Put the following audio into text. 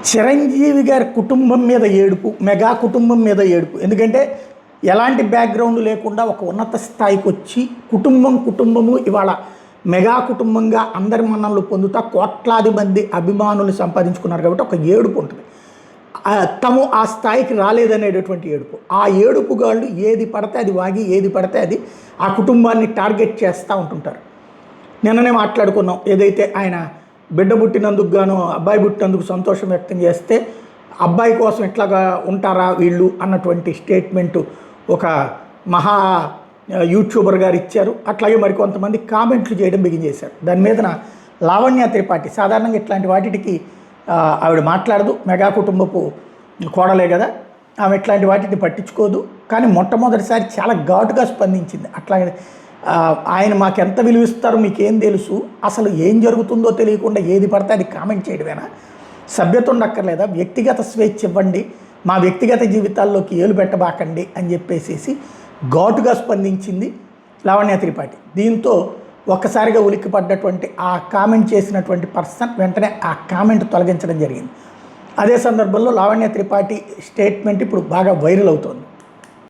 చిరంజీవి గారి కుటుంబం మీద ఏడుపు, మెగా కుటుంబం మీద ఏడుపు. ఎందుకంటే ఎలాంటి బ్యాక్గ్రౌండ్ లేకుండా ఒక ఉన్నత స్థాయికి వచ్చి కుటుంబము ఇవాళ మెగా కుటుంబంగా అందరి మన్ననలు పొందుతా కోట్లాది మంది అభిమానులు సంపాదించుకున్నారు కాబట్టి ఒక ఏడుపు ఉంటుంది. తము ఆ స్థాయికి రాలేదనేటటువంటి ఏడుపు. ఆ ఏడుపుగాళ్ళు ఏది పడితే అది వాగి, ఏది పడితే అది ఆ కుటుంబాన్ని టార్గెట్ చేస్తూ ఉంటుంటారు. నిన్ననే మాట్లాడుకున్నాం, ఏదైతే ఆయన బిడ్డ పుట్టినందుకు గాను అబ్బాయి పుట్టినందుకు సంతోషం వ్యక్తం చేస్తే అబ్బాయి కోసం ఎట్లాగా ఉంటారా వీళ్ళు అన్నటువంటి స్టేట్మెంటు ఒక మహా యూట్యూబర్ గారు ఇచ్చారు. అట్లాగే మరికొంతమంది కామెంట్లు చేయడం బిగించేశారు. దాని మీదన లావణ్య త్రిపాఠి సాధారణంగా ఇట్లాంటి వాటికి ఆవిడ మాట్లాడదు, మెగా కుటుంబపు కోడలే కదా, ఆమె ఇట్లాంటి వాటిని పట్టించుకోదు. కానీ మొట్టమొదటిసారి చాలా ఘాటుగా స్పందించింది. అట్లాగే ఆయన మాకెంత విలువిస్తారో మీకేం తెలుసు, అసలు ఏం జరుగుతుందో తెలియకుండా ఏది పడితే అది కామెంట్ చేయడమేనా, సభ్యత ఉండక్కర్లేదా, వ్యక్తిగత స్వేచ్ఛ ఇవ్వండి, మా వ్యక్తిగత జీవితాల్లోకి ఏలు పెట్టబాకండి అని చెప్పేసి ఘాటుగా స్పందించింది లావణ్య త్రిపాఠి. దీంతో ఒక్కసారిగా ఉలిక్కిపడ్డటువంటి ఆ కామెంట్ చేసినటువంటి పర్సన్ వెంటనే ఆ కామెంట్ తొలగించడం జరిగింది. అదే సందర్భంలో లావణ్య త్రిపాఠి స్టేట్మెంట్ ఇప్పుడు బాగా వైరల్ అవుతోంది.